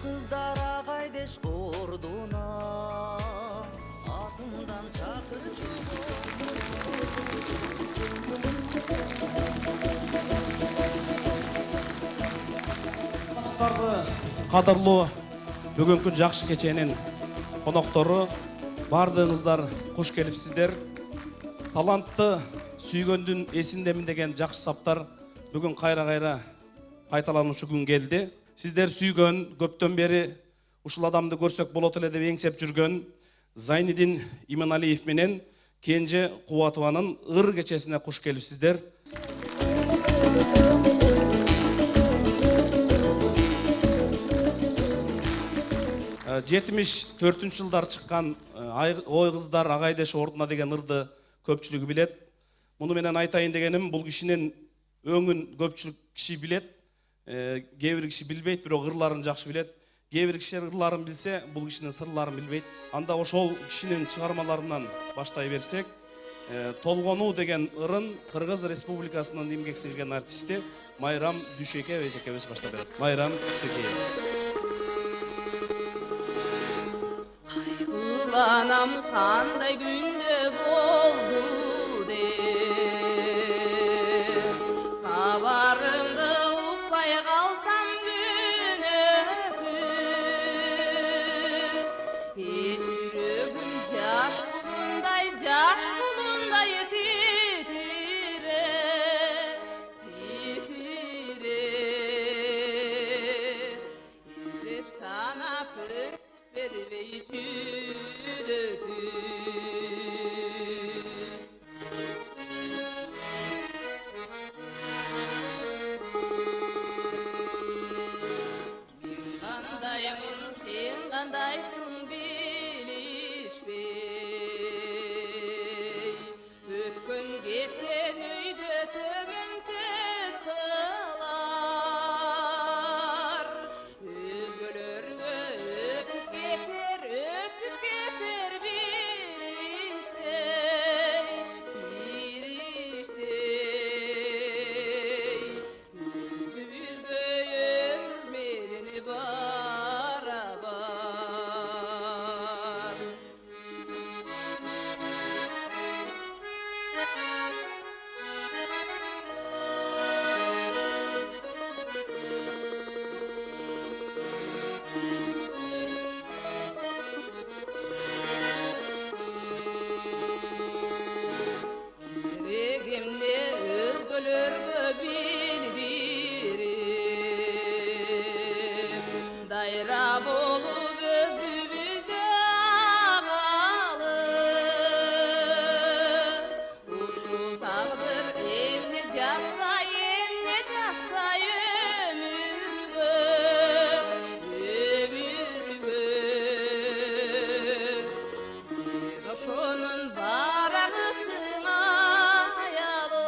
kızlar agaydeş orduna atımdan çakırcı Qadırlı bugünkü жақшы кеченин коноктору бардığınızlar куш келипсиздер. Талантты сүйгөндүн эсиндемин деген жақшы саптар бүгүн кайра кайталануучу күн келди. Сиздер сүйгөн, көптөн бери ушул адамды көрсөк болот эле деп эңсеп жүргөн Зайнидин Иманалиев менен Кенже Кубатованын ыр кечесине куш келипсиздер. 74 жылдар чыккан ой кыздар агайдеш ордуна деген ырды көпчүлүгү билет. Муну менен айтайын дегеним, бул кишинин өңүн көпчүлүк киши билет. Кээ бир киши билбейт, бирок ырларын жакшы билет. Кээ бир киши ырларын билсе, бул кишинин сырларын билбейт. Анда ошол кишинин чыгармаларынан баштай берсек, Толгонуу деген ырын Кыргыз Республикасынын эмгек сиңирген артисти Майрам Дүйшөкеева эжекебиз баштап берет. Майрам Дүйшөкеева. Anam qanday günde boldu deyip Kabarımdı uqbay qalsam gün ötüp Hiç yürügüm jaş kulunday titire İzzet sana püst vermeyçi Sen kandaysın bilişmey Öpkün gitken öйдө tömөнсүз kılar Özgölörgө öpüp keter biriştey Yüzübüzgö örmedini Keregimde özgölörgö bildirip Dayra bolup özübüzde ağalıp Uşul tağdır emne jasay ömürgö Sen oşonun baragısın ayalım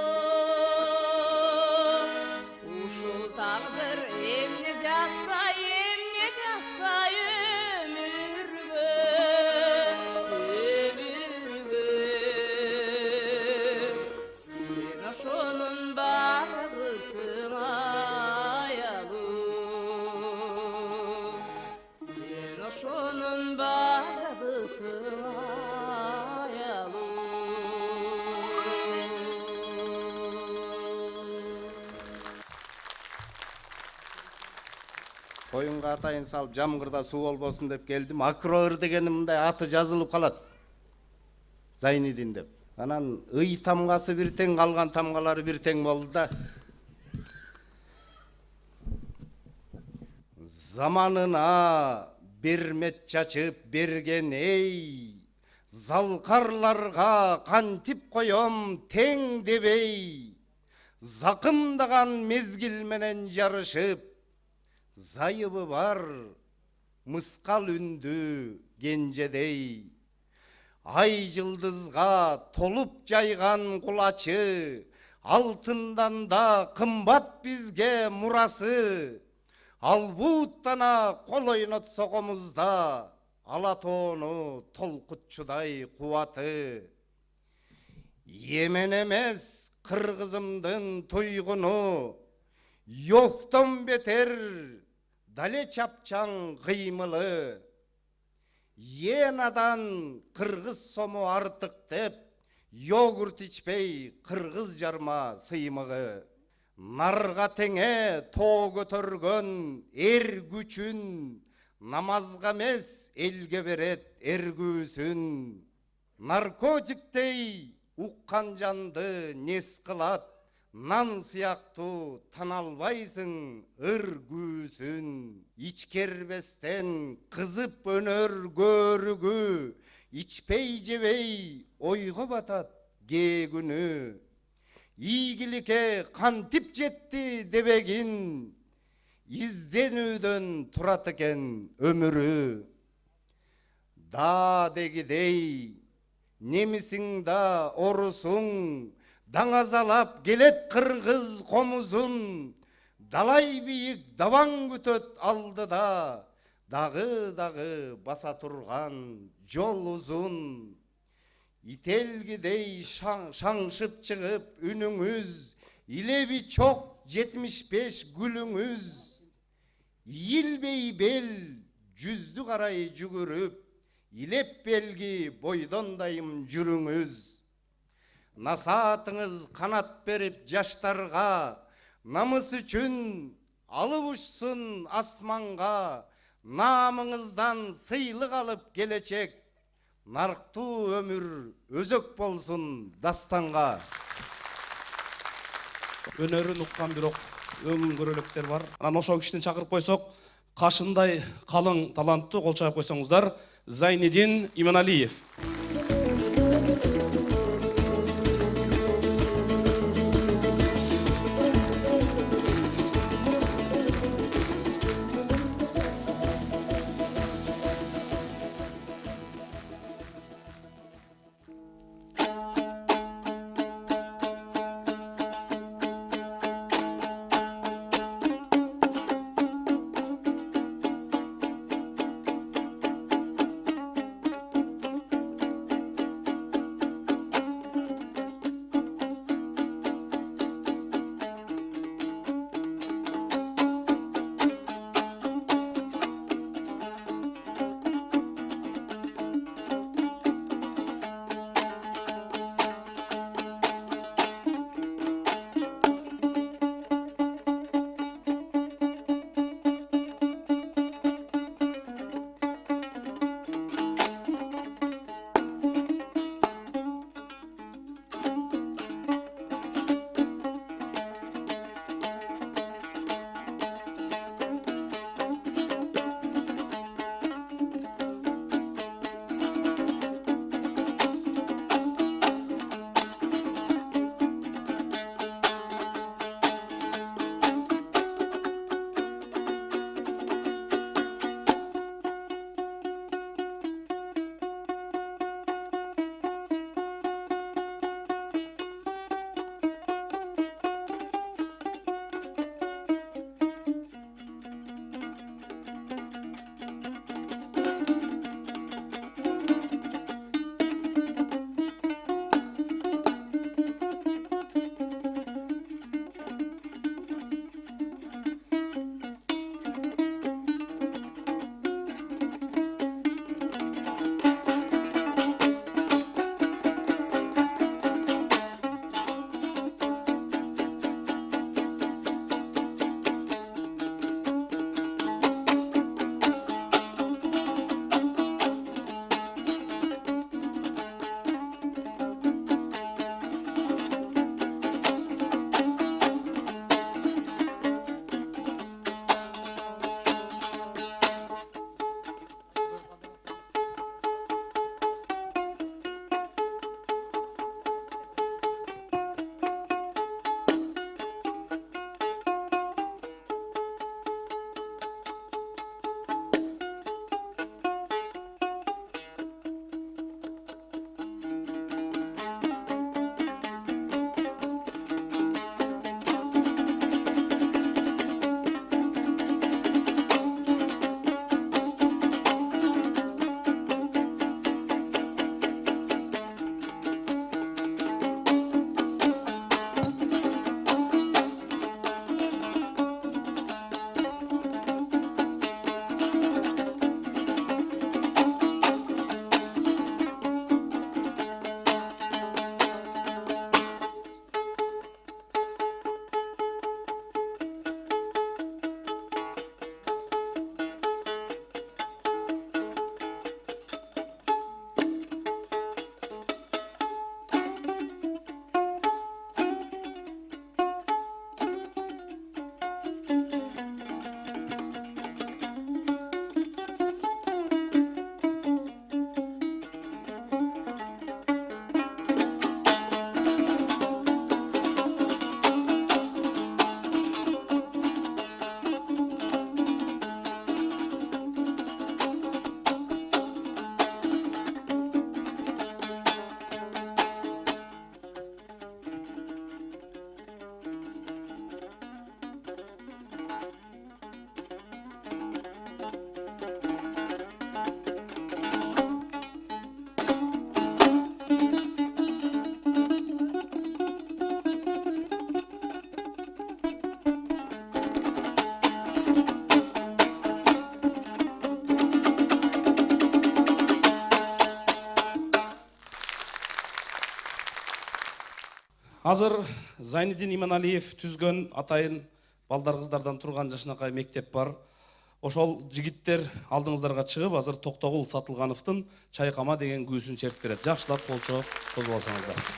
Uşul tağdır emne jasay ömürgö Sen oşonun baragısın ayalım Sen oşonun baragısın ayalım Koyunga атайын салып жамгырда суу болбосун деп келдим. Акроыр дегеним мындай аты жазылып калат. Зайнидин деп. Анан ый тамгасы бир тең, калган тамгалары бир тең болду да. Заманына бермет чачып берген эй, залкарларга кантип коем тең дебей, закымдаган мезгил менен жарышып, зайыбы бар мыскал үндү кенжедей. Ай жылдызга толуп жайган кулачы, алтындан да кымбат бизге мурасы. Ал буттана кол ойнот сокомузда, Алатоону толкутчудай кубаты. Емен эмес кыргызымдын туйгуну, Жоктон бетер дале чапчаң кыймылы, енадан кыргыз сому артык деп, йогурт ичпей кыргыз жарма сыймыгы. Нарга теңе тоо көтөргөн эр күчүн, намазга эмес элге берет эргүүсүн. Наркотиктей уккан жанды нес кылат, нан сыяктуу тана албайсың ыргүүсүн. Ичкербестен кызып өнөр көрүгү, ичпей жебей ойго батат кээ күнү. Ийгиликке кантип жетти дебегин, изденүүдөн турат экен өмүрү. Да дегидей немисиң да орусуң, даңазалап келет кыргыз комузун. Далай бийик dabang күтөт алдыда, дагы баса турган жол узун. Ителгидей шаңшып чыгып үнүңүз, илеби чок 75 гүлүңүз. Ийилбей бел жүздү карай жүгүрүп, илеп белги бойдондайым жүрүңүз. Насаатыңыз канат берип жаштарга, намыс үчүн алып учсун асманга. Намыңыздан сыйлык алып келечек, нарктуу өмүр өзөк болсун дастанга. Өнөрүн уккан бирок өңүн көрөлөктөр бар. Анан ошол кишини чакырып койсок, кашындай калың таланттуу кол чаап койсоңуздар, Зайнидин Иманалиев. Азыр Зайнидин Иманалиев түзгөн атайын балдар кыздардан турган жашынакай мектеп бар. Ошол жигиттер алдыңыздарга чыгып, азыр Токтогул Сатылгановдун Чайкама деген күүсүн чертип берет. Жакшылап колчо козуп алсаңыздар.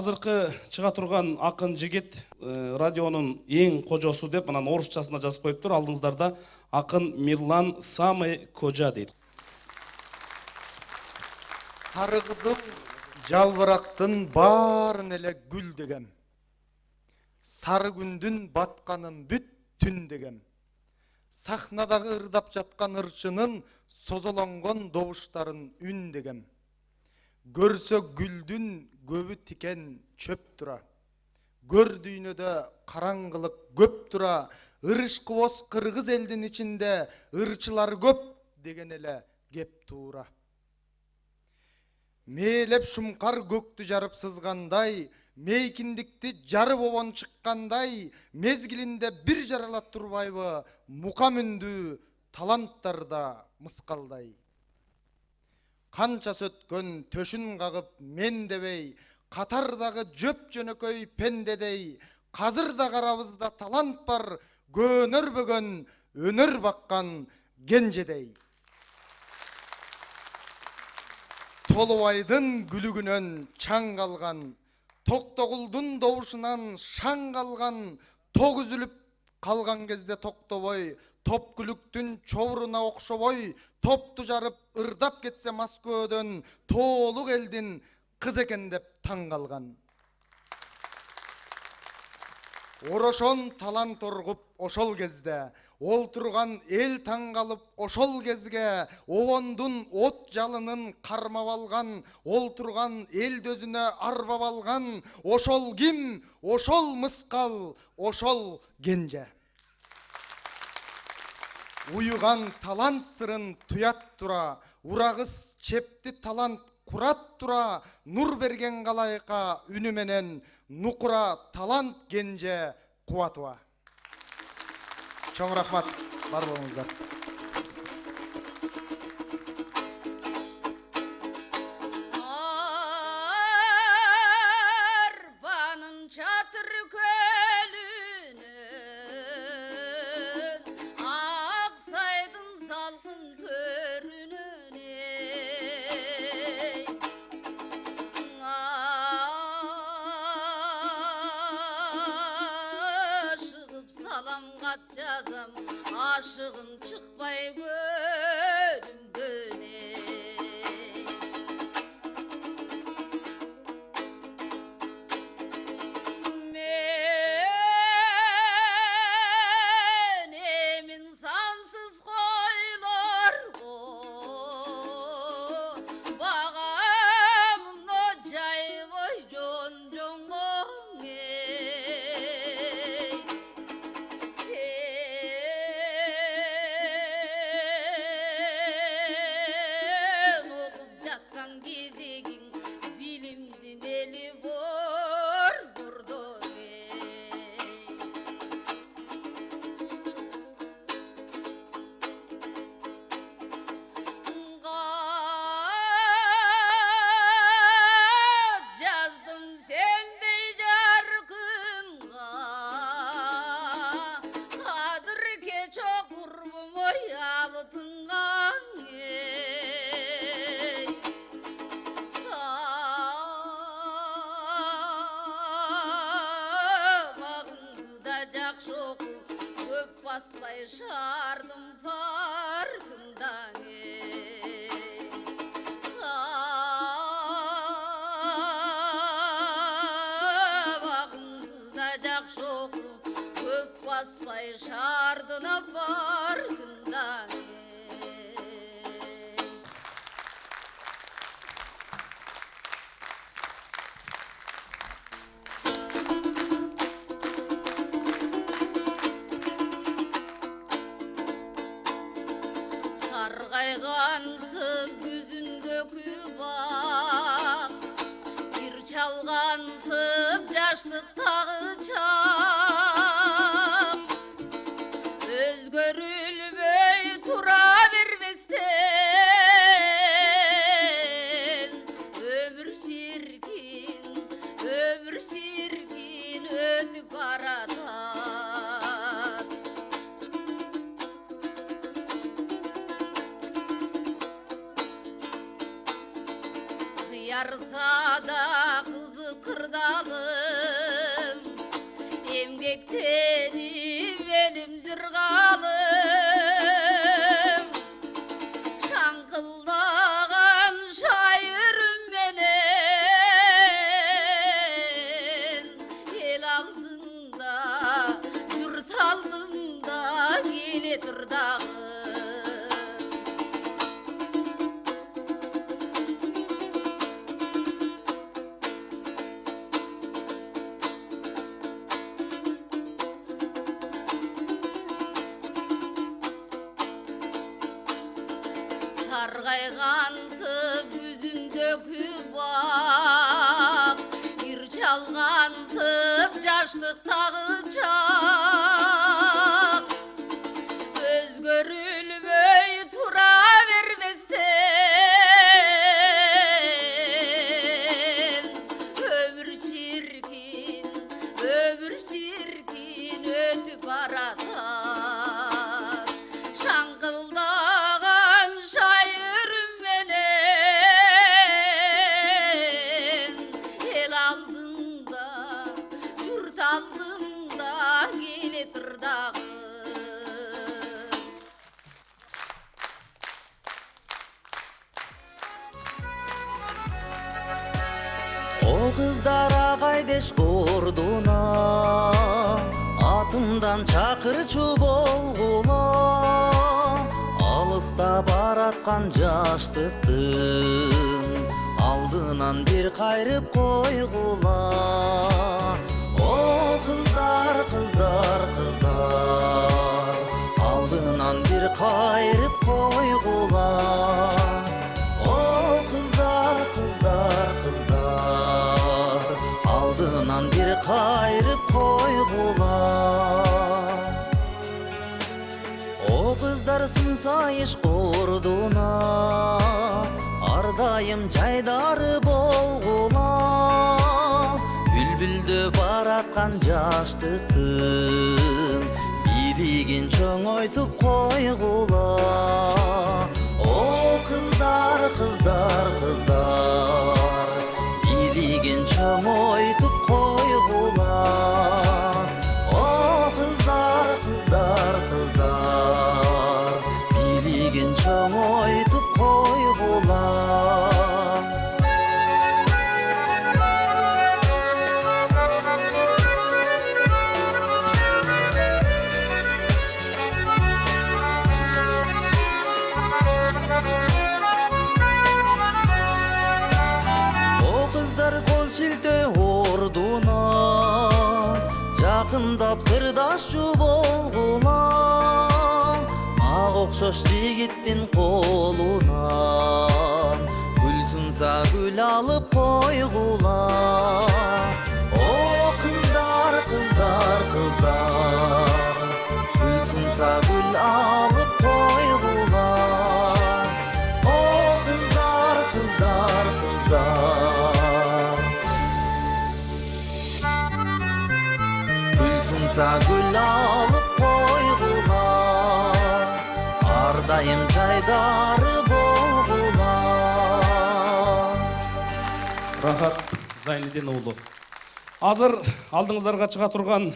Азыркы чыга турган акын жигит радионун эң кожосу деп анан орусчасына жазып коюптур. Алдыңыздарда акын Мирлан самый кожа дейт. Сары кызыл жалбырактын баарын эле гүл дегем. Сары күндүн батканын бүт түн дегем. Сахнадагы ырдап жаткан ырчынын созолонгон добуштарын үн дегем. Көрсө гүлдүн көбү тикен чөп тура. Көр дүйнөдө караңгылык көп тура. Ырышкы боз кыргыз элдин ичинде ырчылар көп деген эле кеп туура. Мээлеп шумкар көктү жарып сызгандай, мейкиндикти жарып обон чыккандай, мезгилинде бир жарала турбайбы, мука мүндүү таланттарда мыскалдай. Канча сөткөн төшүн кагып мен дебей, катардагы жөп жөнөкөй пендедей, казыр да карабызда талант бар, көнөрбөгөн өнөр баккан кенжедей. Толубайдын күлүгүнөн чаң калган, Токтогулдун добушунан шаң калган, ток үзүлүп калган кезде токтобой, топ күлүктүн чоруна окшобой, топту жарып ырдап кетсе Москвадан, тоолук элдин кыз экен деп таң калган. Орошон талант оргуп ошол кезде, ол турган эл таң калып ошол кезге, обондун от жалынын кармап алган, ол турган эл дөзүнө арбап алган, ошол ким, ошол мыскал, ошол кенже. уйыған талант сырын туят тура, урагыс чепти талант курат тура, нур берген калайка үнү менен нукура талант кенже кубатова. Чоң рахмат, бар болуңуздар. Arbanın çatır kölünün, aksaydın salkın törünün ey. Aşığıp salam kat yazam, aşığım çıkmay gönlümden ey. Benim insansız koylargo, bağımda cay voy jon jon ey. Sen okup jatkan gezegin, bilimdin eli bordurdun ey. Gat yazdım sendey jarkınga, kadır keço kurbum oy altıngan ey. Sabahındı da jakşı okup, köp basmay şardım farkından ey. Sabahındı da jakşı okup, köp basmay şardına farkından ey. Sargaygansып yüzündeki bak, bir çalgansып jaşlıktagı çak. Özgörülbey tura vermesden, ömür çirkin ötüp baratar. Yarsa da kızı kırdalım, emgekteni benimdir galım. Şankıldagan şairim menen, el aldında, yurt aldında geledir dağım. Sargaygansып yüzündeki bak, bir çalgansып jaşlıktagı çak. Özgörülbey tura vermesden, ömür çirkin ötüp baratar. Şankıldagan şairim menen, el aldında, yurt aldında geledir dağım. O kızlar agaydeş kurduna, atımdan çakırçı bolgula. Alısta baratkan jaştıktın, aldынан bir kayırıp koygula. O kızlar, aldынан bir койгула. О кыздар, кыздар, кыздар, алдынан бир кайрып койгула. О кыздар сынсайыш ордуна, ар дайым жайдары болгула. Бүлбүлдө бараткан жаштыктын бийлигин чоңойтуп койгула. О кыздар, кыздар, кыздар, бийлигин чоңойтуп койгула. О кыздар, кыздар, кыздар, бийлигин чоңойтуп койгула. Шилте ордуна, жакындап сырдашчу болгула. Ак окшош жигиттин колунан гүл сунса гүл алып койгула. О кыздар, кыздар, кыздар, гүл сунса гүл алып койгула. О кыздар, кыздар, кыздар, гүл алып койгула. Ар дайым жайдары болгула. Рахат Зайнидин уулу. Азыр алдыңыздарга чыга турган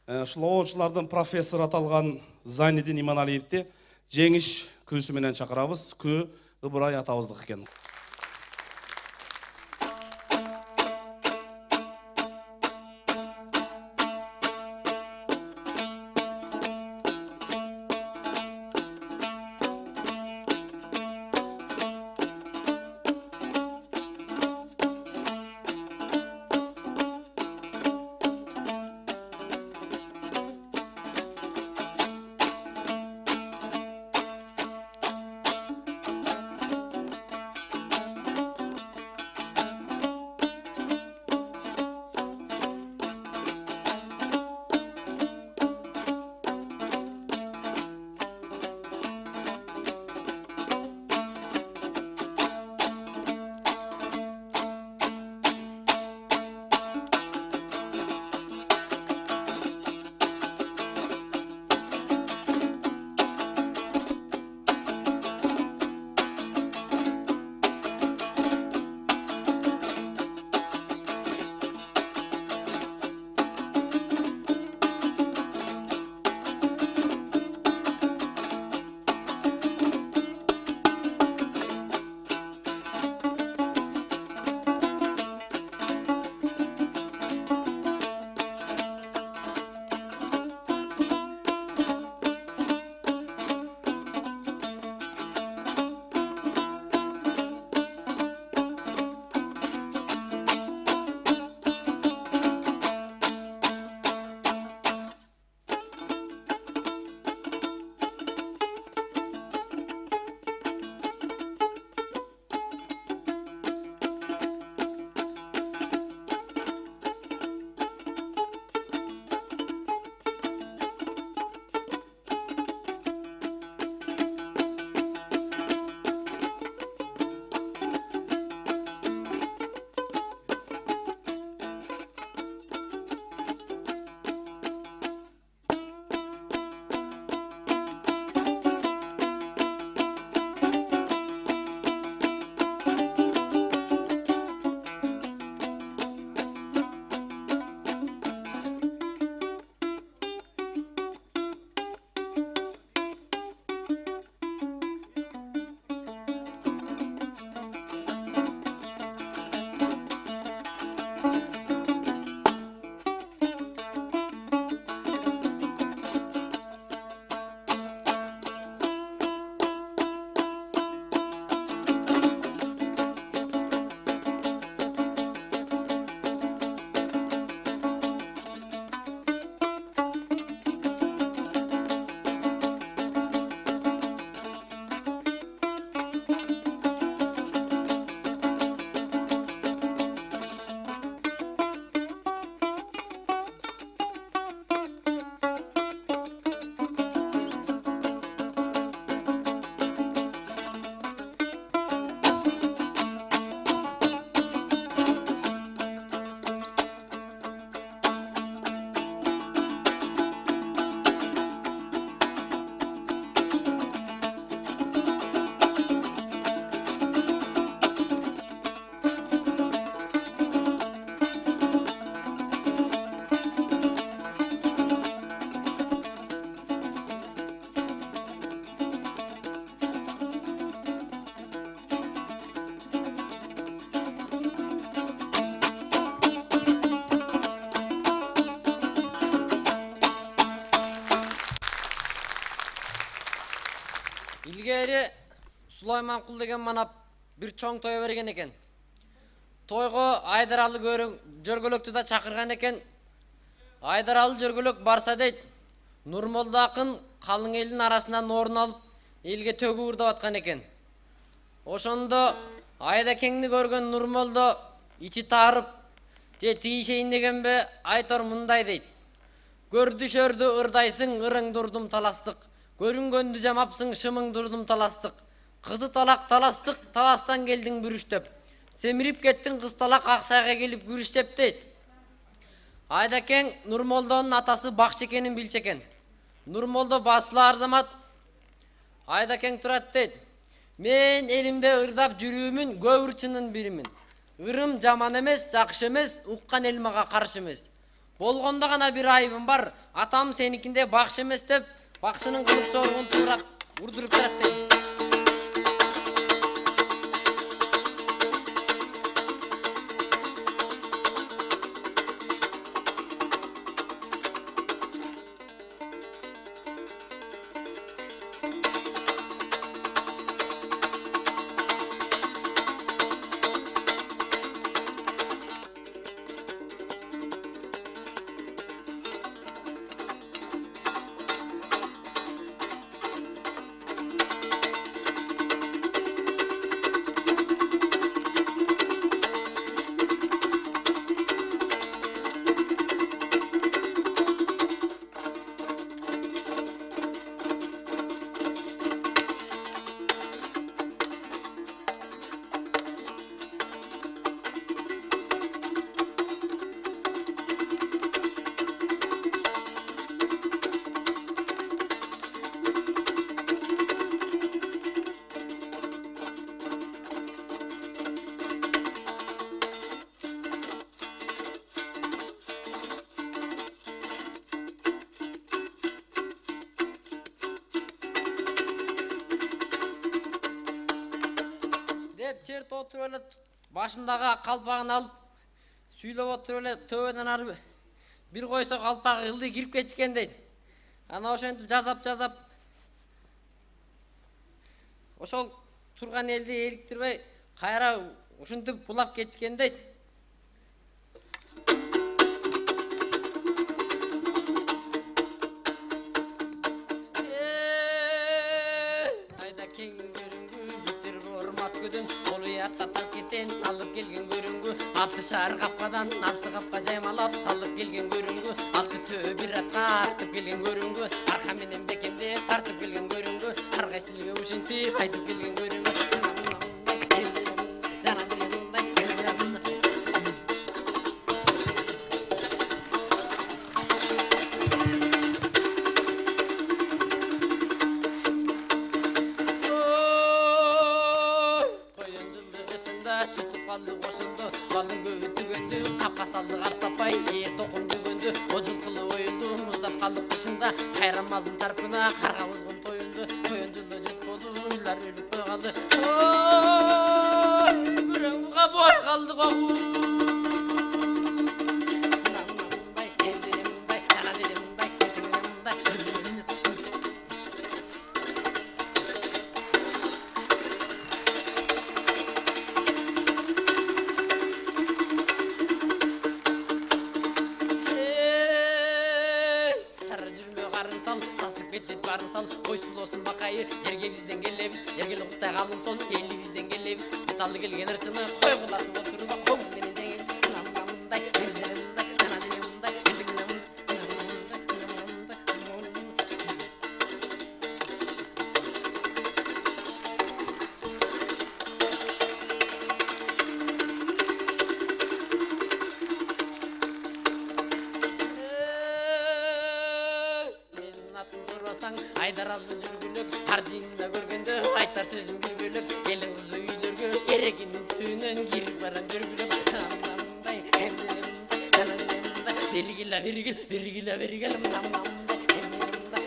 шулоочулардын профессору аталган Зайнидин Иманалиевди жеңиш күүсү менен чакырабыз. Күү Ыбырай атабыздык экен. Сулайманкул деген манап бир чоң той берген экен. Тойго Айдаралы жөргөлөктү да чакырган экен. Айдаралы жөргөлөк барса дейт, Нурмолда акын калың элдин арасынан орун алып, элге төгү урдап аткан экен. Ошондо Айдакеңди көргөн Нурмолдо ичи таарып, "Же тийишейин дегенбе?" Айтор мындай дейт. "Көрдүшөрдү ырдайсың, ырың дурдум таластык. Көрүнгөндү жамапсың, шымың дурдум таластык. Кызы талак таластык, таластан келдиң бүрүштөп. Семирип кеттиң кыз талак аксайга келип күрүштеп" дейт. Айдакең Нурмолдонун атасы бакчы экенин билчү экен. Нурмолдо басыла арзамат. Айдакең турат дейт. "Мен элимде ырдап жүрүүмүн, көбүрчүнүн биримин. Ырым жаман эмес, жакшы эмес, уккан эл мага каршы эмес. Болгондо гана бир айыбым бар, атам сеникинде бакшы эмес" деп, бакчынын кылып чоругун туурап урдуруп турат дейт. Черт отуруп эле башындагы калпагын алып сүйлөп отуруп эле төбөдөн ары бир койсо калпагы ылдый кирип кетишкен дейт. Ана ошентип жасап ошол турган элди эликтирбей кайра ушинтип булап кетишкен дейт. Айдакең Ташкенттен алып келген көрүнгү, алты шаар капкадан алты капка жаймалап салып келген көрүнгү, алты төө бир атка артып келген көрүнгү, арка менен бекемде тартып келген көрүнгү, ар кайсылыгы ушинтип айтып келген көрүнгү. Çıkıp kaldı koşuldu, balın göğü tügöndü, kapka saldı kartapay, tokun tügöndü, ocul kılı oyundu, muzdap kaldı kışında, kayran malın tarpına, karga uzgun toyundu, toyunculu cüt bolu, uylar ölüp boy kaldı. Güren buğa boy kaldı kovu. Bарын sal, koysul olsun bakayı, yerge bizden gellebiz, yergeli kutay kalın son, elli bizden gellebiz, metallı gelgen ırçını, koy bulatın oturma, kom benim dengin, namamday, ellerimday, kanadilimday, ellerimday, Aydarалы жүргүлөк, аржинда көргөндө, айтар сөзүм бир бөлөк, элин кызы үйлөргө, керегинин түбүнөн кирип барам жүргүлөк, намамдай, эмдеримдай, жанымдай, бергиле, намамдай, эмдеримдай,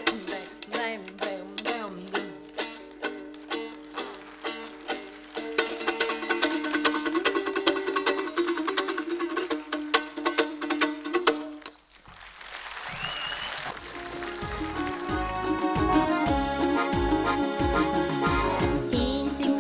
Сенсің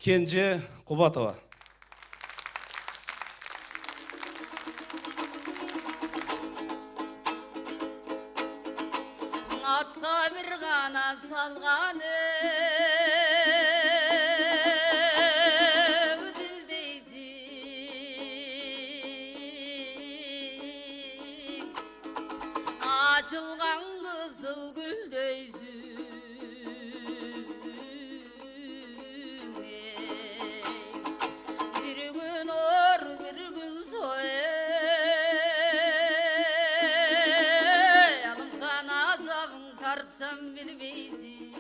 Kenje Kubatova. Atqa bir gana salgаны dildeysin Açılgan kızıl güldeysin Bir gün or bir gün soy Alım kan azabın tartsam bilmeysin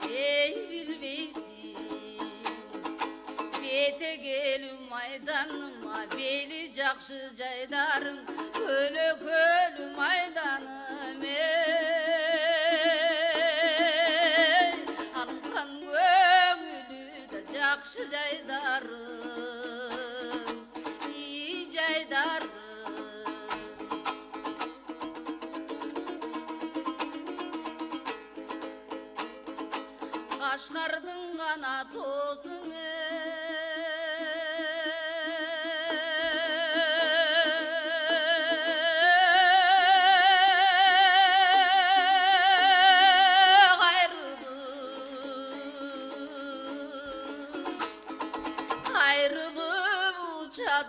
Ey bilmeysin Bete gelin maydanıma Beli jakşı jaydarım Kölü kölü maydanım ey Alım kan göngülü da jakşı jaydarım İyi jaydarım Kaşgar'dın gana tosun Ayrılıp uça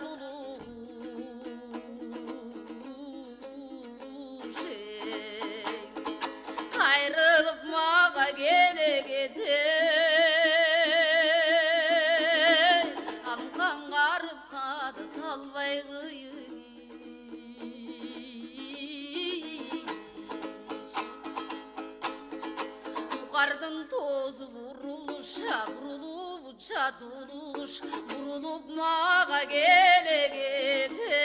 Ayrılıp mağa gele getir Alkan garıp kadı salvay gıyın Yukarıdan tozu vuruluş Vurulup uça doluş Vurulup mağa gele getir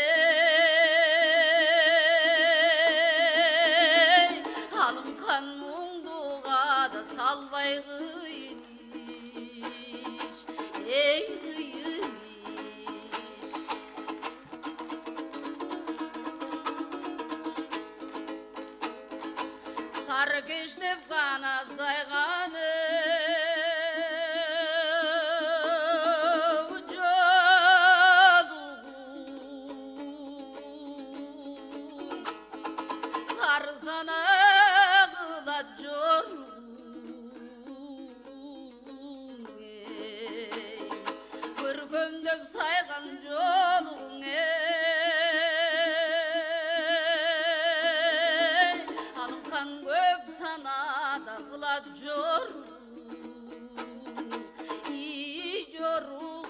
Halım kan munduğa da salvay gıyniş Ey gıyniş Sarı keştep kana sayganı Sarı sana kıla Görkemdep saygan jolun Alım kan köp sana da kıla İyi jorun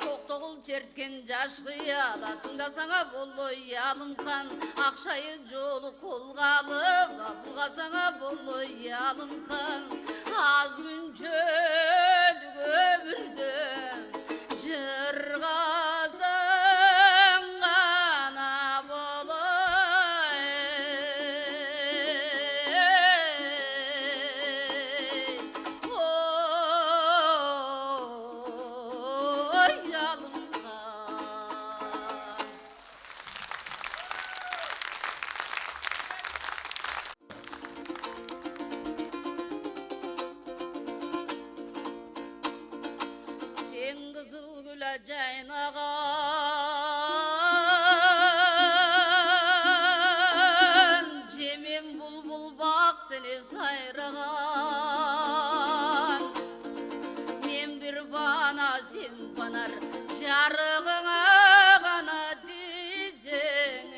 Toktogul çertken jaş kıyala Tыңдасаңа болой алым kan Akşayı jolu kolga alıp Bulgasаңа болой alım kan Az gün çölük ömürde Jırgasan gana bolay Oy alım kan Sen kızıl güle caynagan Cemim bulbul baktını sayragan Men bir bana sen banar Jarığına gana diysen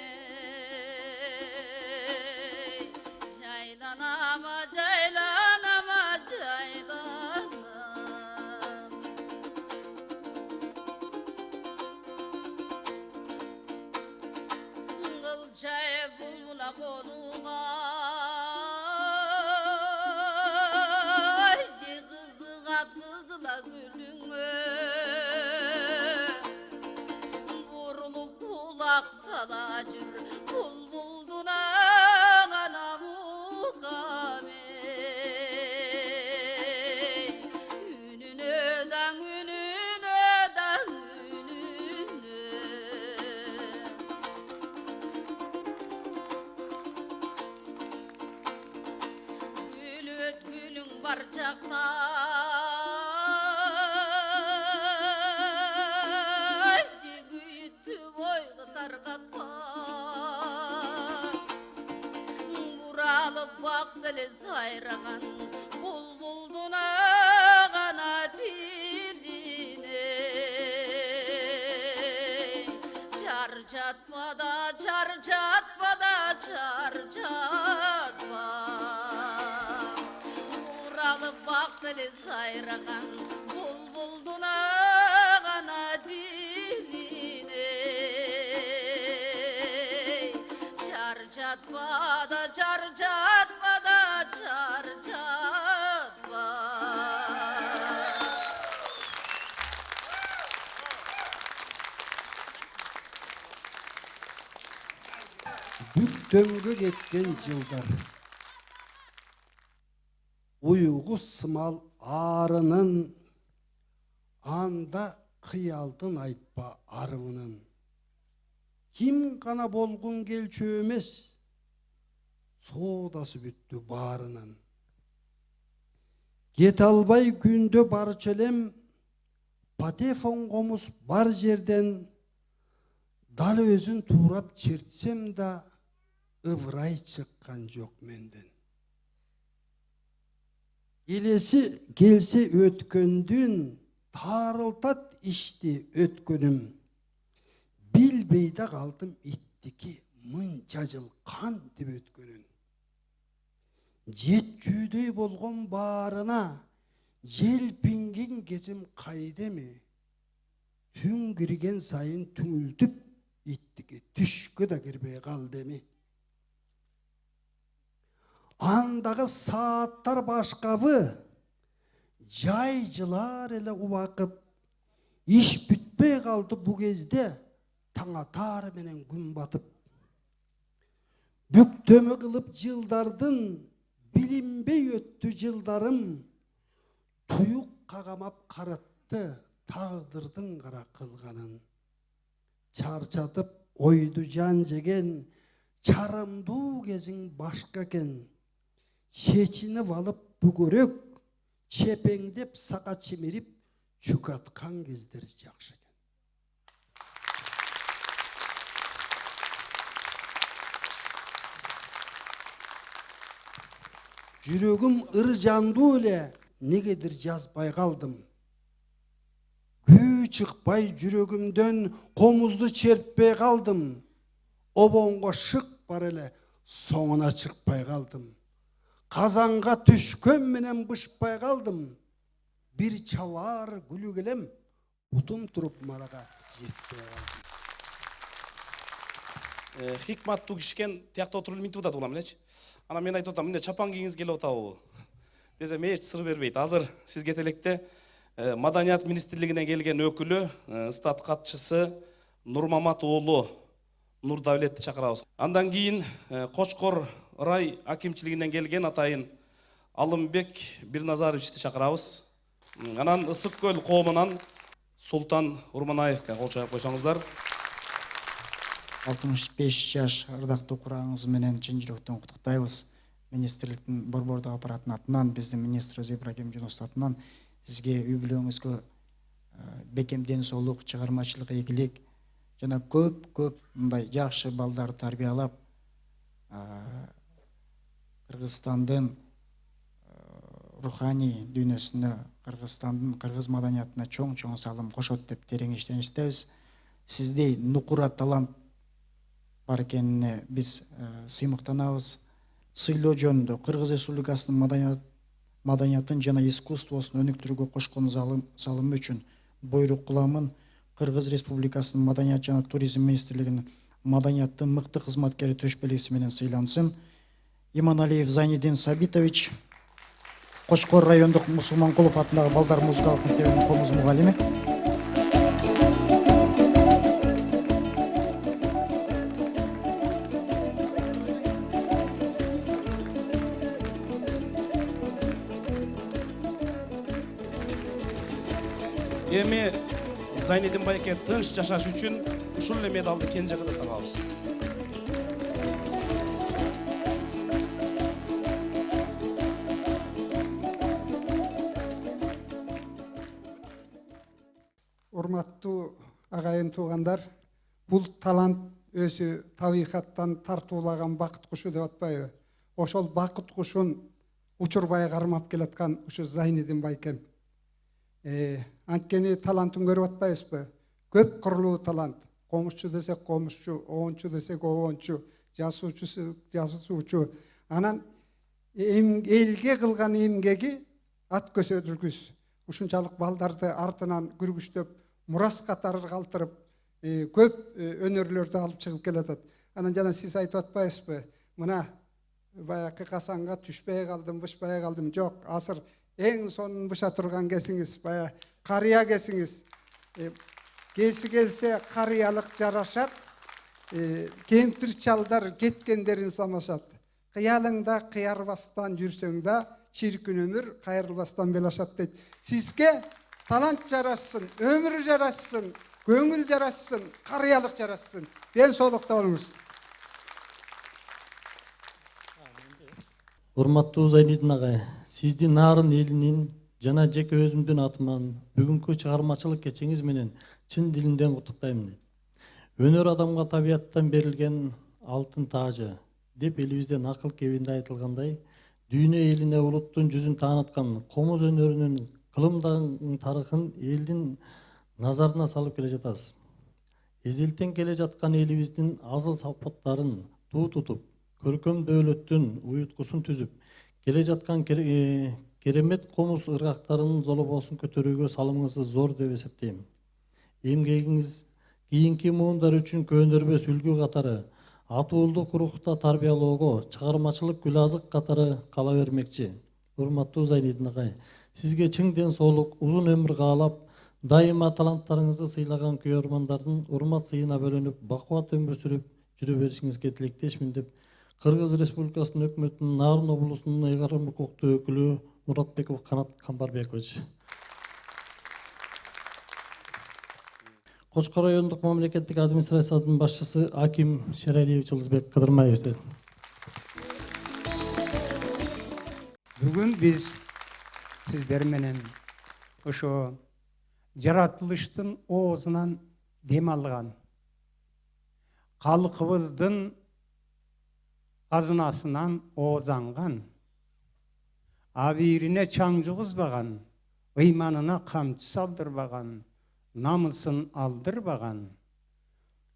Caylanama caylanama caylanam Kılçay bulbula konuğa Kızıgat kızıla gülüngö Vurulup kulak sana jür Kul bulduna gana mukame Ününe dan ününe dan ününe бар жақта жегүйті бойғы тарқатпай бұралып бақ тілі сайраған бұлбұлдың ғана тіліне чарчатпа да чарчатпа да чарчатпа бұралып бақ тілі сайраған бұлбұлдың ғана тіліне чарчатпа да чарчатпа да чарчатпа Бүктөмгө кеткен жылдар уйгу сымал арынын анда кыялдын айтпа арымынын ким гана болгун келчү эмес соодасы бүттү баарынын кете албай күндө барчу элем патефонгомуз бар жерден дал өзүн туурап чертсем да ыбырай чыккан жок менден келсе өткөндүн тарылтат ишти өткөнүм билбей да калдым иттики мынча жыл кантип өткөнүн жетчүүдөй болгон баарына желпинген кезим кайдеми түн кирген сайын түңүлдүп иттики түшкө да кирбей калдеми андагы сааттар башкабы жай жылар эле убакыт иш бүтпөй калды бу кезде таң атар менен күн батып бүктөмө кылып жылдардын билинбей өттү жылдарым туюк кагамап каратты тагдырдын кара кылганын чарчатып ойду жан жеген чарымдуу кезиң башка экен чечинип алып бүгөрөк чепеңдеп сака чимирип чүк аткан кездер жакшы экен жүрөгүм ыр жандуу эле негедир жазбай калдым күү чыкпай жүрөгүмдөн комузду чертпей калдым обонго шык бар эле соңуна чыкпай калдым казанга түшкөн менен бышпай калдым бир чабаар күлүк элем утум туруп марага жетпей калдым хикматтуу кишикен тиякта отуруп эле минтип атат улам элечи анан мен айтып атам эмне чапан кийгиңиз келип атабы десем эч сыр бербейт азыр сиз кете электе маданият министрлигинен келген өкүлү стат катчысы Нурмамат уулу Нурдавлетти чакырабыз. Андан кийин Кочкор рай акимчилигинен келген атайын Алымбек Бирназаровичти чакырабыз. Анан Ысык көл коомунан Султан Урманаевке кол чайып койсоңуздар. 65 жаш ырдактуу курагыңыз менен чын жүрөктөн куттуктайбыз. Министрликтин борбордук аппаратынын атынан, биздин министрибиз Ибрагим Жунусов атынан сизге үй бүлөңүзгө бекем ден соолук, чыгармачылык, ийгилик жана көп мындай жакшы балдарды тарбиялап Кыргызстандын руханий дүйнөсүнө, Кыргызстандын кыргыз маданиятына чоң салым кошот деп терең иштенебиз. Сиздей нукура талант бар экенине биз сыймыктанабыз. Сыйлоо жөнүндө Кыргыз Республикасынын маданиятын жана искусствосун өнүктүрүүгө кошкон салымы үчүн буйрук кыламын. Кыргыз Республикасынын Маданият жана туризм министрлигинин маданияттын мыкты кызматкери төшбелгиси менен сыйлансын. Иманалиев Зайнидин Сабитович, Кочкор райондук Мусулманкулов атындагы балдар музыкалык мектебинин комуз мугалими. Эми Зайнидин байке тынч жашаш үчүн ушул эле медалды кенже кызы табабыз. урматтуу агайын туугандар, бул талант өзү табигаттан тартуулаган бакыт кушу деп атпайбы? Ошол бакыт кушун учурбай кармап келаткан ушу Зайнидин байкем. Анткени талантын көрүп атпайбызбы? Көп кырлуу талант. Комузчу десек комузчу, оончу десек оончу, жазуучу. Анан элге кылган эмгеги ат көсөдүргүс. Ушунчалык балдарды артынан күргүчтөп, мурас катары калтырып, көп өнөрлөрдү алып чыгып келатат. Анан жана сиз айтып атпайсызбы? Мына баякы касанга түшпөй калдым, бышпай калдым. Жок, азыр эң сонун быша турган кесиңиз, бая карыя кесиңиз. Кеси келсе карыялык жарашат, кемпир чалдар кеткендерин самашат. Кыялыңда кыярбастан жүрсөң да, чиркин өмүр кайрылбастан белашат дейт. Сизге талант жарашсын, өмүр жарашсын, көңүл жарашсын, карыялык жарашсын. Ден соолукта болуңуз. Урматтуу Зайнидин агай, сиздин нарын элинин жана жеке өзүмдүн атыман бүгүнкү чыгармачылык кечиңиз менен чын дилимден куттуктайм. Өнөр адамга табияттан берилген алтын таажы деп элибизде накыл кебинде айтылгандай, дүйнө элине улуттун жүзүн тааныткан комуз өнөрүнүн кылымдагы тарыхын элдин назарына салып келе жатасыз. Эзелтен келе жаткан элибиздин азыл салпаттарын туу тутуп, көркөм дөөлөттүн уюткусун түзүп, келе жаткан керемет комуз ыргактарынын золобосун көтөрүүгө салымыңызды зор деп эсептейм. Эмгегиңиз кийинки муундар үчүн көндөрбөс үлгү катары, атуулдук рухта тарбиялоого, чыгармачылык гүл азык катары кала бермекчи. Урматтуу Зайнидин агай, сизге чың ден соолук, узун өмүр каалап, дайыма таланттарыңызды сыйлаган күйөрмандардын урмат сыйына бөлөнүп, бакубат өмүр сүрүп жүрө беришиңизге тилектешмин деп Кыргыз Республикасынын өкмөтүнүн Нарын облусунун ыйгарым укуктуу өкүлү Муратбеков Канат Камбарбекович. Кочкор райондук мамлекеттик администрациянын башчысы Аким Шералиевич Ылызбек Кыдырмаевич. Бүгүн биз сиздер менен ошо жаратылыштын оозунан дем алган, калкыбыздын казынасынан оозанган, абийирине чаң жугузбаган, ыйманына камчы салдырбаган, намысын алдырбаган,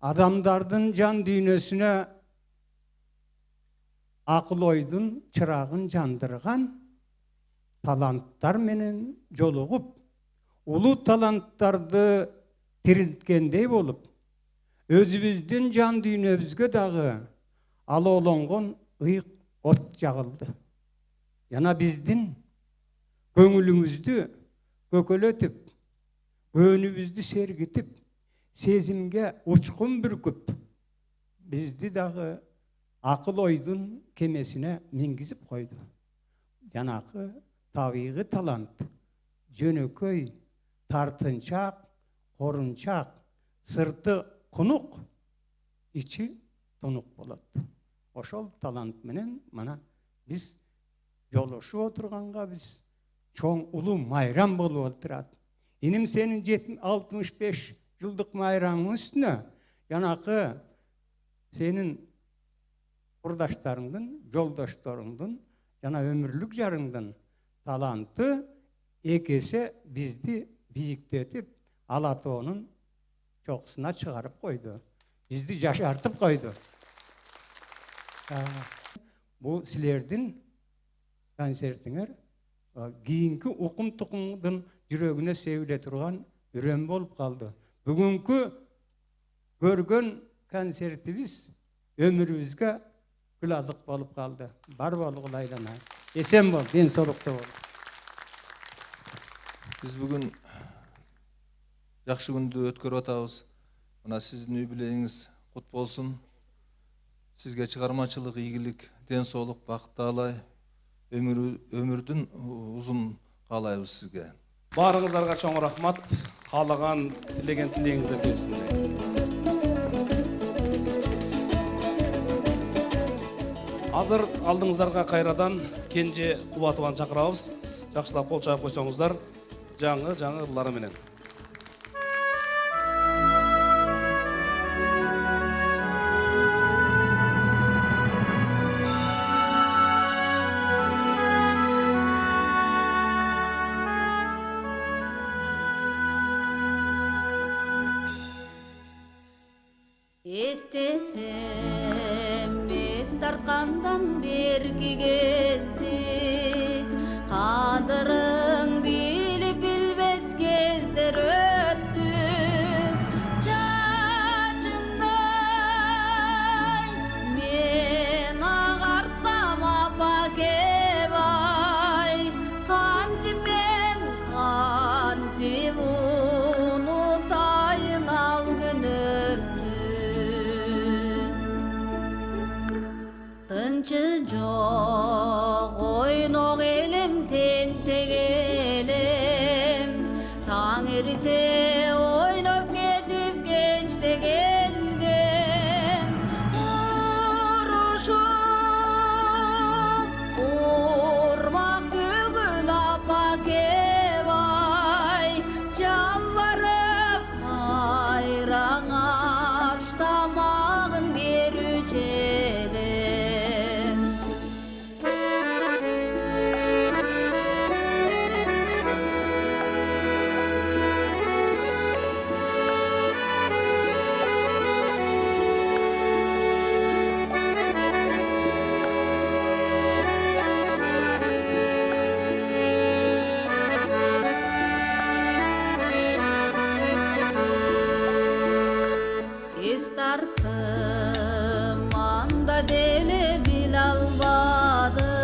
адамдардын жан дүйнөсүнө акыл ойдун чырагын жандырган таланттар менен жолугуп, улуу таланттарды тирилткендей болуп, өзүбүздүн жан дүйнөбүзгө дагы алоолонгон ыйык от жагылды. Жана биздин көңүлүңүздү көкөлөтүп, өөнүбүздү сергитип, сезимге учкун бүркүп, бизди дагы акыл ойдун кемесине мингизип койду. Жанакы табигый талант, жөнөкөй, тартынчак, корунчак, сырты кунук, ичи тунук болот. Ошол талант менен мына биз жолошуп отурганга биз чоң улуу майрам болуп отурат. Иним сенин 65 жылдык майрамың үстүнө жанакы сенин курдаштарыңдын, жолдошторуңдун жана өмүрлүк жарыңдын таланты экесе бизди бийиктетип, ала тоонун чокусуна чыгарып койду. Бизди жашартып койду. Бул силердин концертиңер кийинки укум тукумдун жүрөгүнө себиле турган үрөм болуп калды. Бүгүнкү көргөн концертибиз өмүрүбүзгө гүл азык болуп калды. Бар болгула айлана. Эсен бол, ден соолукта бол. Биз бүгүн жакшы күндү өткөрүп атабыз. Мына сиздин юбилейиңиз кут болсун. Сизге чыгармачылык, ийгилик, ден соолук, бакыт таалай, өмүрдүн узун каалайбыз сизге. Баарыңыздарга чоң рахмат. Каалаган, тилеген тилегиңиздер келсин. Азыр алдыңыздарга кайрадан Кенже Кубатованы чакырабыз. Жакшылап кол чаап койсоңуздар, жаңы ырлары менен. Estesem biz tartkandan berki gezdi, kadırın bilip bilbes gezdir öttü. Çaçınday men ağartkam apa kebay, kantip ben kantip unutayın al günümdü. Tınçı жоқ ойнок элем тентек элем, таң эрте ойноп кетип кечте келген. Урушуп урмак бүгүн апа кебай, жалбарып кайраң аш тамагын берүүчү элем. Estarttım anda dele bil albadım,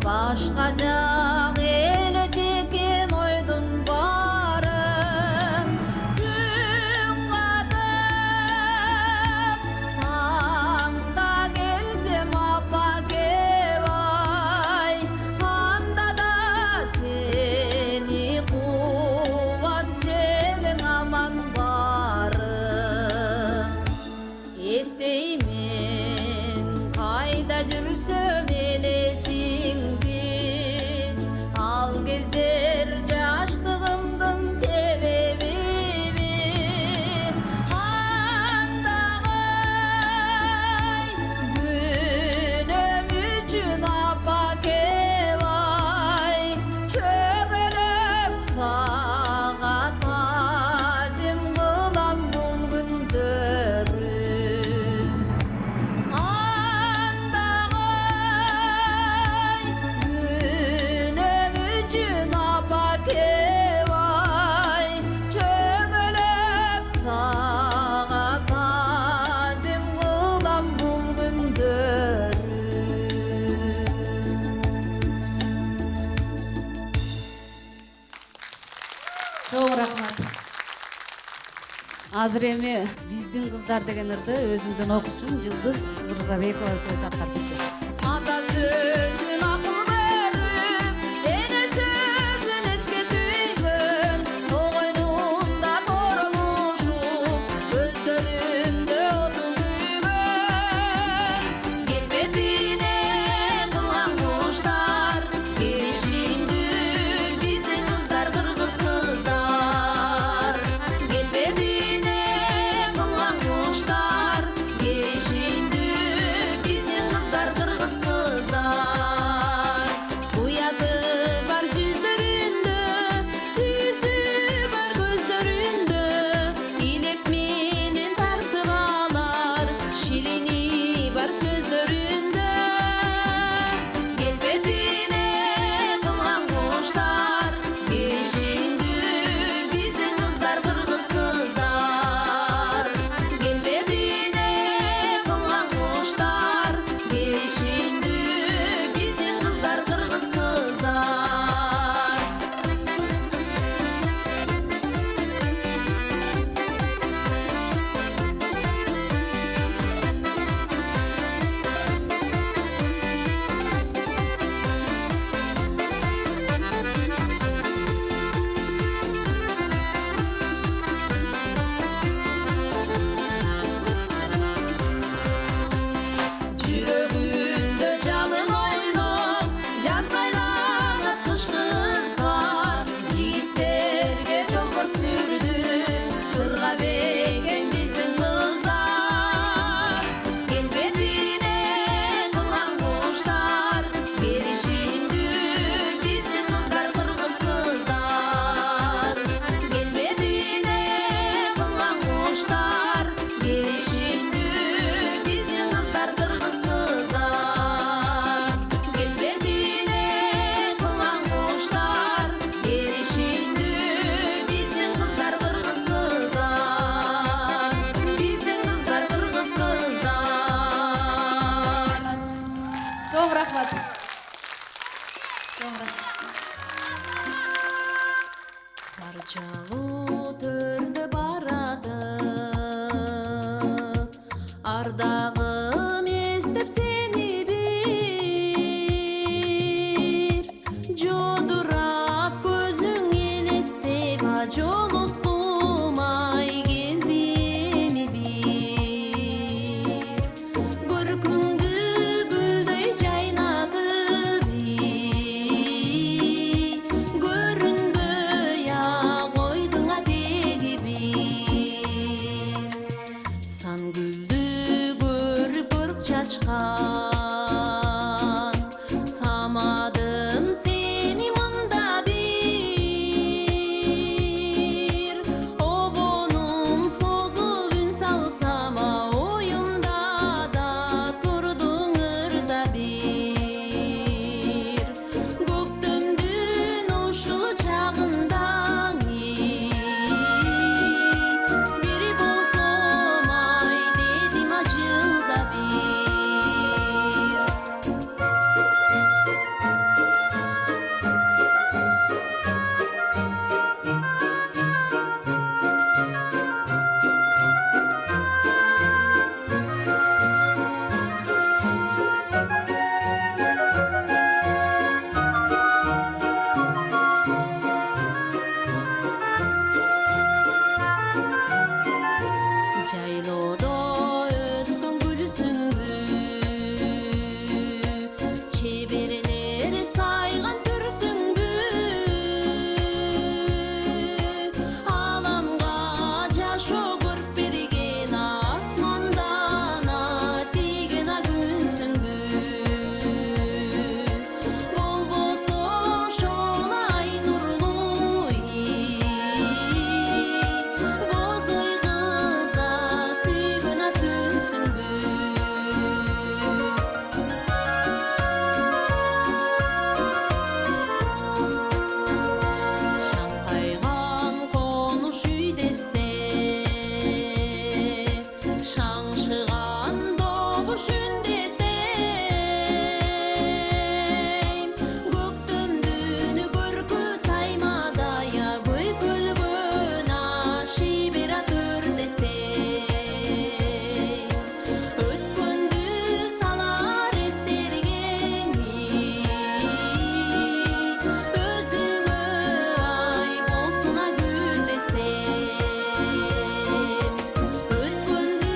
başka jak ele çeken oydun barın. Gün katıp tangda gelsem apa kebay, anda da seni kuvat çelen aman barın. Esteymen kayda жүрсөм элесиңди, ал кездер жаштыгымдын себеби бир. Андагы күнөм үчүн апа кебай, чөгөлөп сага тажым кылам бул күндөрү. Günüm üçün apa kebay, çögölöp sağa tacım kılam bul gündörü. Çok rahmat. Азыр эми биздин кыздар деген ырды өзүмдүн окуучум Жылдыз Мырзабекова таркап берсе. Ата sözün akıl verip, ene sözün esketüygün, toğoynunda toruluşup, gözlerinde otun güygün. Gelbetine kılgan kuşlar, gelişimdi bizdin kızlar, kırgız kızlar. Gelbetine kılgan kuşlar, gelişimdi bizdin kızlar, kırgız kızlar. Uyadı var yüzlerinde, süsü var gözlerinde, ilep minin tartıp alar, şirini var sözlerinde. Gelbetine kılgan kuşlar, gelişimdi bizdin kızlar, kırgız kızlar. Gelbetine kılgan kuşlar, gelişimdi Чоң рахмат. Чоң рахмат. Арчалуу төрдө барады ардагым эстеп сени бир жодурап көзүң элестеп жолуктум ай келбеми бир көркүңдү гүлдөй жайнатып көрүнбөй койдуң атеги бир сан гүлдү көрүп көрүп чачкан самадым сени мында бир обонум созуп үн салсам оюмда да турдуң ырда бир көктөмдүн ушул чагында бир болсом ай дедим ажылда бир жайлоодо өскөн гүлсүңбү чеберлер сайган түрсүңбү аламга жашоо көрүп берген асмандан тиген күнсүңбү болбосо ошол ай нурлуу боз ой кыза сүйгөн түнсүңбү шаңкайган конуш үйдестеп шаңшыган добуш үндестейм көктөмдүн көркү саймадай көйкөлгөн шибера төрдестей өткөндү салар эстерге өзүңө ай болсун гүлдестем өткөндү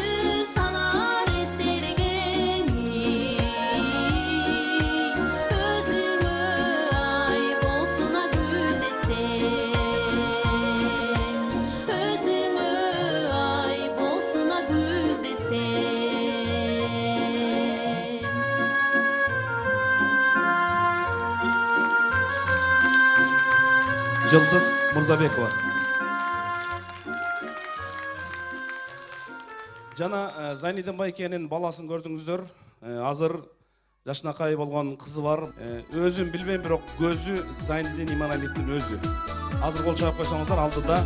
салар эстерге өзүңө ай болсун гүлдестем өзүңө ай болсун гүлдестем Жылдыз Мырзабекова. Жана Зайнидин Байкенин баласын көрдүңүздөр. Азыр жашынакай болгон кызы бар. Өзүн билбейм, бирок көзү Зайнидин Иманалиевдин өзү. Азыр кол чаап койсоңуздар, алдыда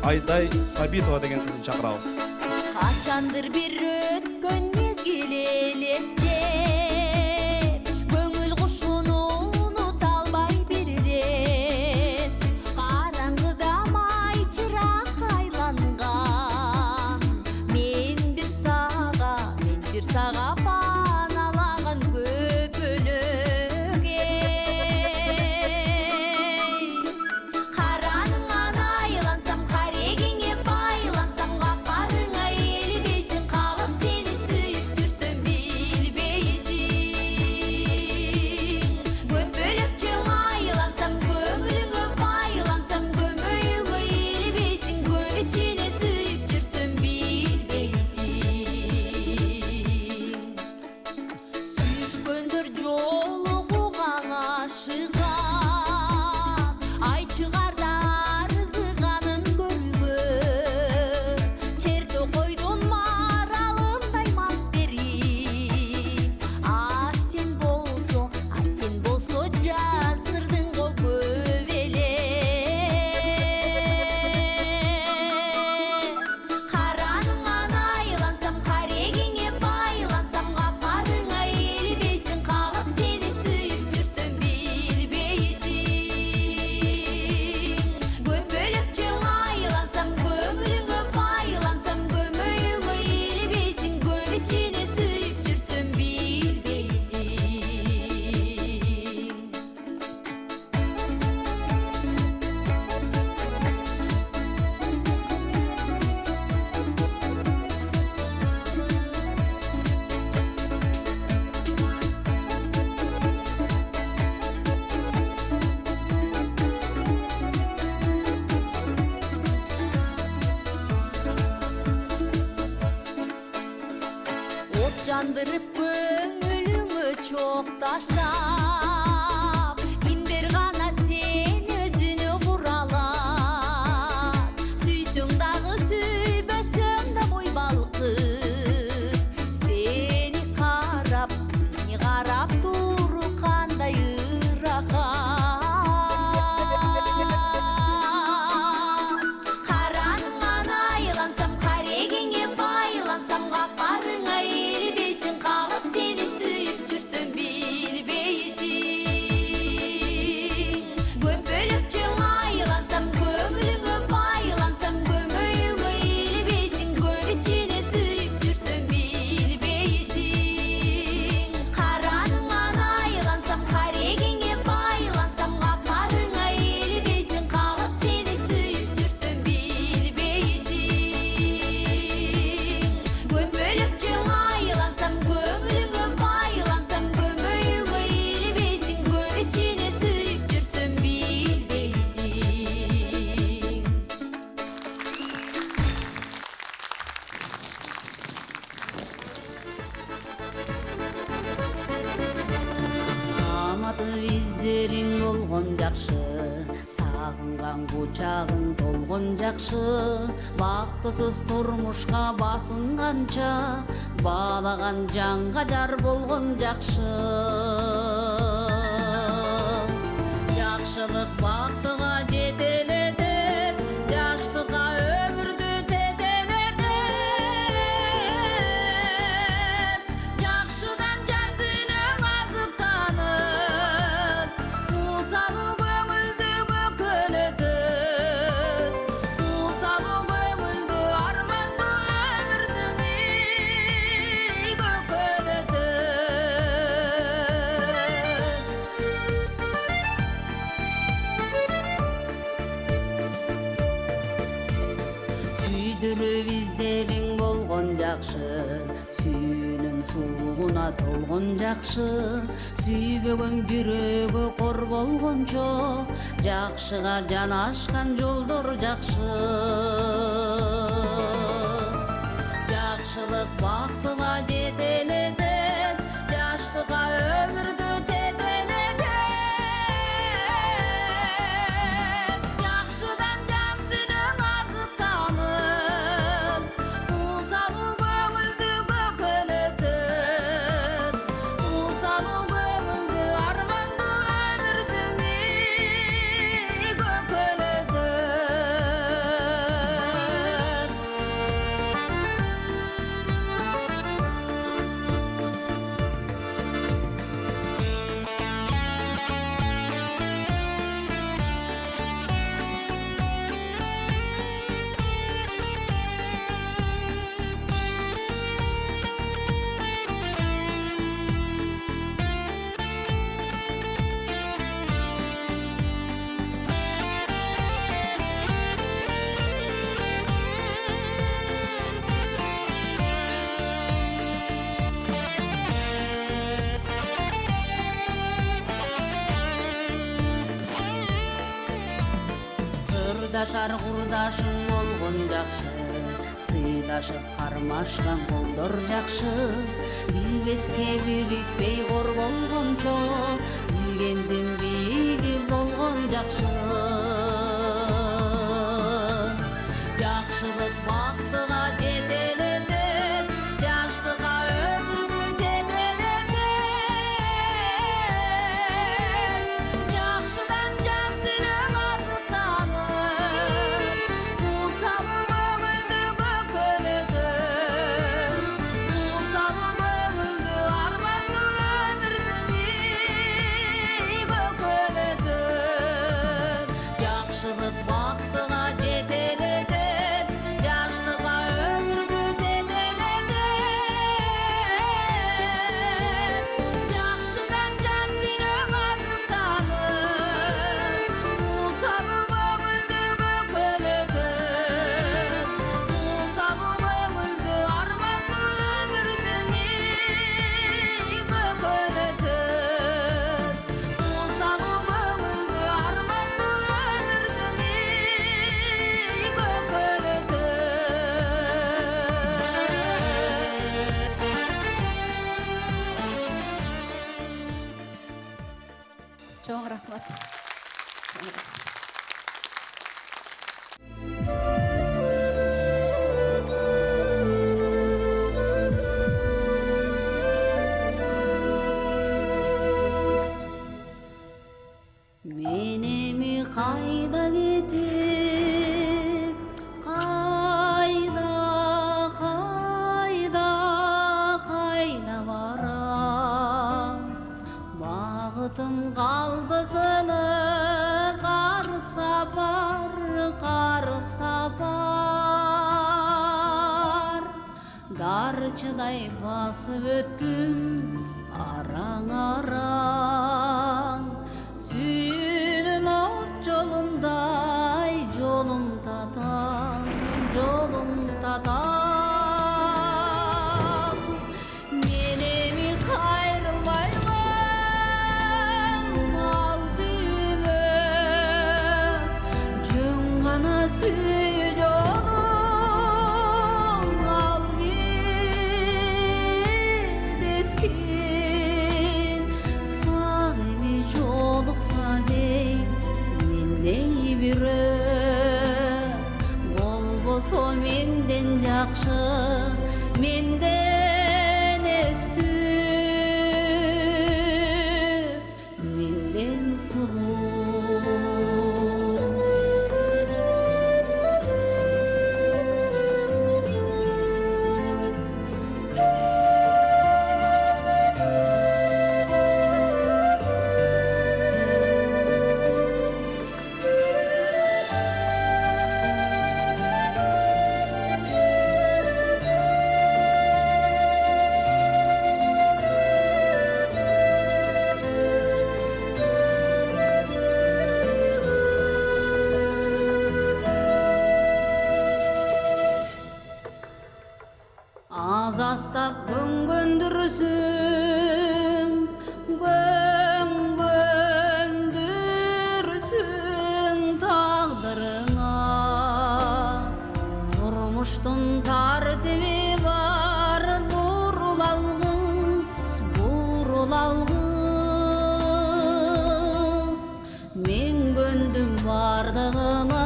Айдай Сабитова деген кызын чакырабыз. Качандыр бир өткөн мезгил элестеп көңүл кушуну унута албай бир ирет караңгыда май чырак айланган мен бир сага паналаган көпөлөк караныңан айлансам карегиңе байлансам капарыңа элбейсиң калып сени Yandırıp gönlümü çok taşlap Kimdir gana sen özünü buralar Süysün dağı süybösün da boy balkır Seni karap dur kanda yırağa Karanыңан айлансам, қарегеңе байлансам Қапарыңа елбейсің, қалып сені сүйіп жүрсем білбейсің Көпөлікчің айлансам, көңіліңе байлансам Көмейіңе елбейсің, көп içine сүйіп жүрсем білбейсің Қараныңан айлансам, қарегеңе байлансам Қапарыңа елбейсің, қалып сені сүйіп жүрсем білбейсің Көпөлікчің айлансам, көңіліңе байлансам Көмейіңе елбейсің, көп içine сүйіп жүрсем білбейсің Саматы биздериң болгон жакшы Сагынган кучагың толгон жакшы Бактысыз турмушка басынганча Баалаган жанга жар болгон жакшы Жакшылык бактыга жетелетет Жаштыкка өмүрдү тетелетет Жакшыдан жан дүйнөң азыктанып Усалуу көңүлдү көкөлөтөт Усалуу көңүлдү армандуу өмүрдүң көкөлөтөт Сүйдүрүп издериң болгон жакшы Сүйүүнүн суугуна толгон жакшы Сүйбөгөн жүрөгү кор болгончо Жакшыга жанашкан жолдор жакшы Жакшылык бактыга жетелетет Жаштыкка өмүрдү тетелетет Жакшыдан жан дүйнөң азыктанып Усалуу көңүлдү көкөлөтөт Усалуу көңүлдү армандуу өмүрдүң көкөлөтөт Сырдашар курдашың болгон жакшы Сыйлашып кармашкан колдор жакшы Билбеске бирикпей кор болгончо Билгендин биги болгон жакшы Жакшылык бактыга жетелетет Жаштыкка өмүрдү тетелетет Жакшыдан жан дүйнөң азыктанып Усалуу көңүлдү көкөлөтөт Усалуу көңүлдү армандуу өмүрдүң көкөлөтөт Чоң рахмат. Мен эми кайда кетем, кайда барам, багытым калды сынып, карып сапар, дарчыдай басып өттүм араң, сүйүүнүн от жолумдай, жолум татам. Мен эми кайрылбаймын ал сүйүүмө, жөн гана сүйүү жолум, ал кетескин. Сак эми жолукса дейм, мендей бирөө, болбосо менден жакшы, менден эстүү, менден сулуу. Az astap göngöndürüsün tağdırına. Turmuştun tartibi var, burulalgız. Men göndüm bardığına.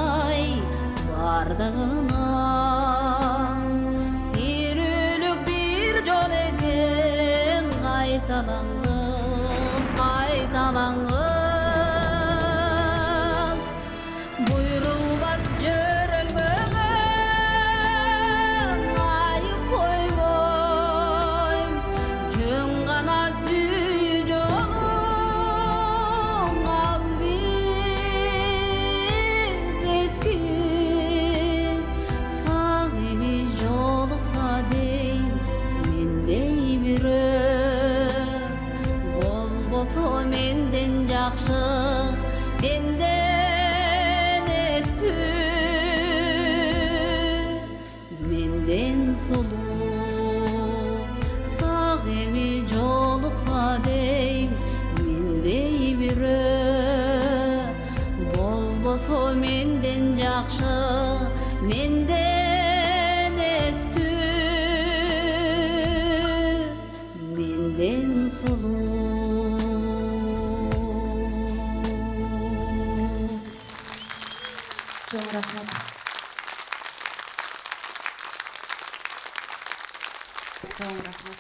Qaytalаңыз, буйрулбас жөрөлгөгө айып койбойм, жөн гана сүйүү жолум, ал бир эски. Сак эми жолукса дейм, мендей бирөө, болбосо менден жакшы, менден эстүү, менден сулуу. Сак эми жолукса дейм, мендей бирөө, болбосо менден жакшы, менден эстүү, менден сулуу. Чоң рахмат. Чоң рахмат.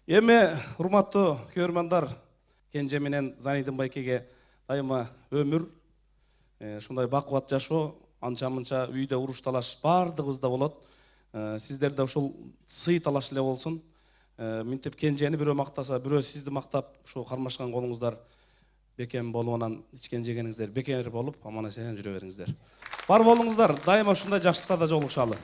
Эми урматтуу көрөрмандар, Кенже менен Зайнидин байкеге дайыма өмүр, ушундай бакубат жашоо, анча-мынча үйдө уруш талаш бардыгыбызда болот. Сиздерде ушул сый талаш эле болсун. Минтип Кенжени бирөө мактаса, бирөө сизди мактап, ушул кармашкан колуңуздар бекем болуунан ичкен жегениңиздер бекер болуп, аман эсен жүрө бериңиздер. Бар болуңуздар, дайыма ушундай жакшылыктарда жолугушалы.